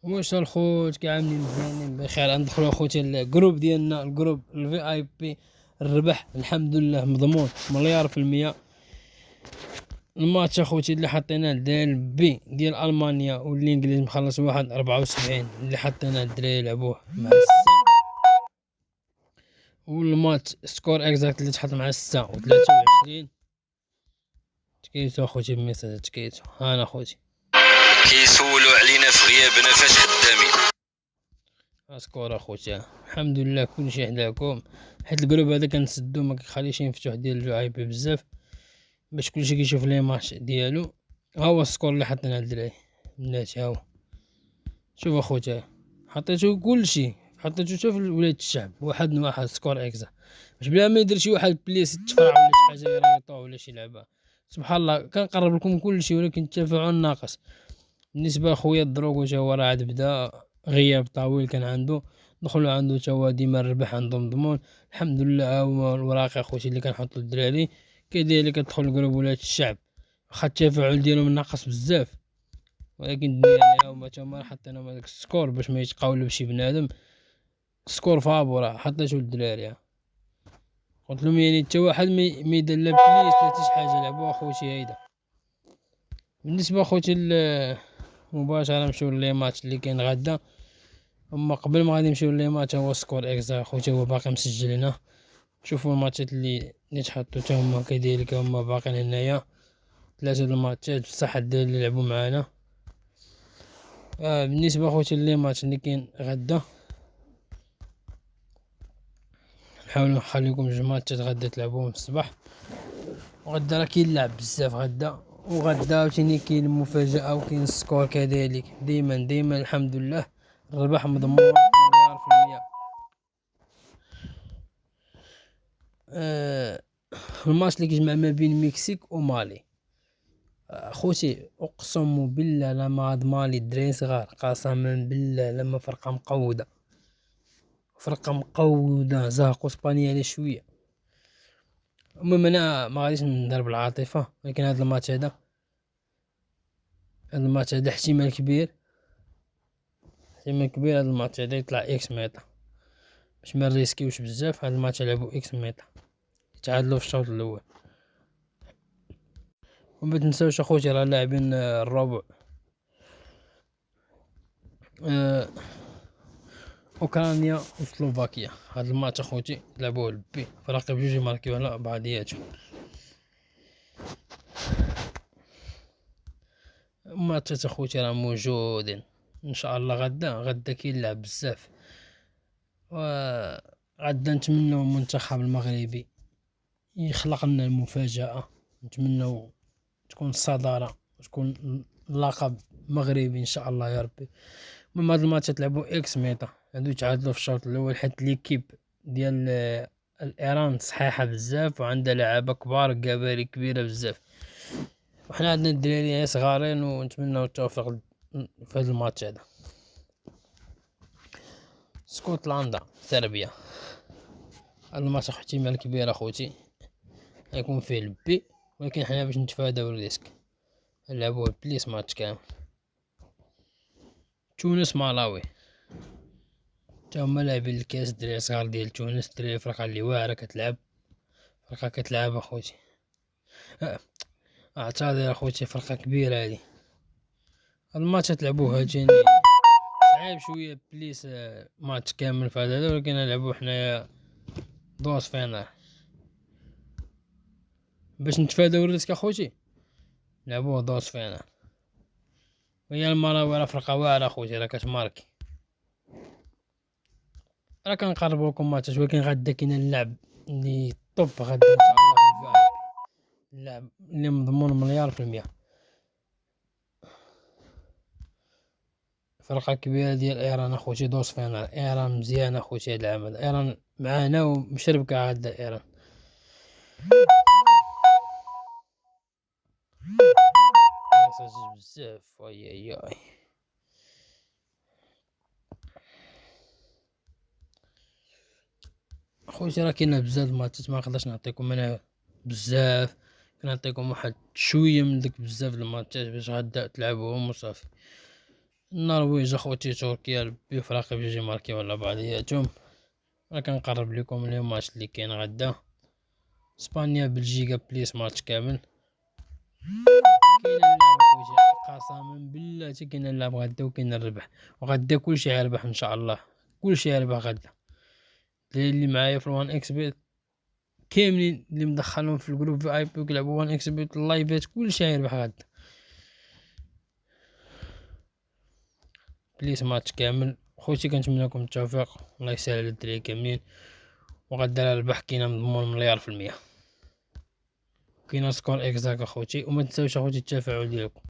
واش الخوت كاع عاملين مزيانين بخير؟ ندخلوا اخوتي الجروب ديالنا، الجروب الفي اي بي. الربح الحمد لله مضمون مليار في المية. الماتش اخوتي اللي حطينا ديال بي ديال المانيا والانجليز مخلص 1.74 اللي حطينا الدراري يلعبوه مع السته، والماتش سكور اكزاكت اللي تحط مع 6 و23. تكيتو اخوتي بميساج تكيتو انا اخوتي كيسولوا علينا في غيابنا فاش خدامين. اسكور اخوتي الحمد لله كلشي حداكم، حيت الجروب هذا كنسدو ما كيخليش مفتوح ديال الفي اي بي بزاف باش كلشي كيشوف لي ماتش ديالو. ها هو السكور اللي حطينا الدراري بلاتي، ها هو شوف اخوتي حطيتو كلشي، حطيتو حتى في ولاد الشعب واحد سكور اكزا باش بلا ما يدير شي واحد بليس تفرع ولا شي حاجه يريطو ولا شي لعبه. سبحان الله كنقرب لكم كلشي ولكن التفاعل ناقص. بالنسبه لخويا الدروغو تا هو راه عاد بدا غياب طويل كان عنده، دخلوا عنده تا هو ديما الربح عنده مضمون الحمد لله. هو الوراقي اخوتي اللي كنحطو للدراري كذلك كتدخل لجروب ولاد الشعب، واخا التفاعل ديالهم ناقص بزاف ولكن الدنيا هما تما حطينا هذاك السكور باش ما يتقاولوا بشي بنادم. سكور فابورا حطيتو للدراري، قلت لهم يعني حتى واحد ما يدير لا بليس لا حتى شي حاجه لعبوا اخوتي هيدا. بالنسبه اخوتي مباشره نمشيو لي ماتش اللي كاين غدا. اما قبل ما غادي نمشيو لي ماتش هو سكور اكزا اخوتي هو باقي مسجل هنا. شوفوا الماتشات اللي تحطوا حتى هما كذلك هما باقيين هنايا، 3 الماتشات بصح الدراري اللي لعبوا معانا. بالنسبه اخوتي لي ماتش اللي كاين غدا نحاول نخليكم جوج ماتشات غدا تلعبوهم في الصباح، وغدا راه كاين لعب بزاف غدا، وغدا عاوتاني كاين المفاجاه وكاين السكور كذلك. ديما الحمد لله الربح مضمون مليار في المية. الماتش اللي كيجمع ما بين المكسيك ومالي خوتي اقسم بالله لما هاد مالي الدراري صغار قسما بالله لما فرقه مقوده زهقوا اسبانيا على شويه. المهم انا ما غاديش نضرب العاطفه، ولكن هاد الماتش هذا احتمال كبير هاد الماتش هذا يطلع اكس ميتا باش ما نريسكيوش بزاف. هاد الماتش لعبوا اكس ميتا تعادلوا في الشوط الاول. وما تنساوش اخوتي راه لاعبين الربع اوكرانيا وسلوفاكيا. هاد الماتش اخوتي لعبوه البي فرق بجوج يماركيو على بعضياتهم. ماتشات اخوتي راه موجودين ان شاء الله. غدا كاين لعب بزاف، وغدا نتمنوا المنتخب المغربي يخلق لنا المفاجأة، نتمنوا تكون الصدارة وتكون اللقب مغربي ان شاء الله يا ربي. المهم هاد الماتش تلعبوا اكس ميتا هادو يتعادلوا في الشوط الاول حيت ليكيب ديال الايران صحيحه بزاف وعندها لعابه كبار كباري كبيره بزاف، وحنا عندنا الدراري صغارين ونتمنوا التوفيق في هذا الماتش هذا. اسكتلندا صربيا هذا الماتش احتمال كبير اخوتي يكون فيه البي، ولكن حنا باش نتفاداو الريسك نلعبوه بليس ماتش كامل. تونس مالاوي تا هما لاعبين الكاس الدراري صغار ديال تونس، الدراري فرقه اللي واعره كتلعب اخوتي. اعتذر اخوتي فرقه كبيره هادي. الماتش تلعبوه هاجيني صعيب شويه بليس ماتش كامل في هذا، ولكن نلعبو حنايا دوس فينال باش نتفاداو الريسك اخوتي نلعبوه دوس فينال. وهي المالاوي راه فرقه واعره اخوتي راه كتماركي. راه كنقربوا لكم ماتشات، ولكن غدا كاين اللعب اللي طوب غدا ان شاء الله في اللعب اللي مضمون مليار في المية. فرقه كبيره ديال ايران اخوتي دوس فينال. ايران مزيان اخوتي هاد العام هذا، ايران معانا ومشربكه غدا ايران. بزاف وي خوتي راه كاين بزاف الماتشات ما نقدرش نعطيكم انا بزاف، كنعطيكم واحد شويه من داك بزاف الماتشات باش غدا تلعبوهم وصافي. النرويج اخوتي تركيا بفراقي بجوج ماركيو على بعضياتهم. انا كنقرب لكم لي ماتش اللي كاين غدا، اسبانيا بلجيكا بليس ماتش كامل. كاين اللعب اخوتي قسما بالله كاين اللعب غدا وكاين الربح، وغدا كلشي غيربح ان شاء الله، كلشي غيربح غدا. اللي معايا في الوان اكس بيت كاملين اللي مدخلهم في الجروب في اي بي كيلعبوا وان اكس بيت اللايفات كلشي غيربح غدا. بليس ماتش كامل خوتي، كنتمنى لكم التوفيق، الله يسهل على الدراري كاملين، وغدا الربح كاينه مضمون مليار في المية، كاينه سكور اكزاك اخوتي. وما تنساوش اخوتي التفاعل ديالكم.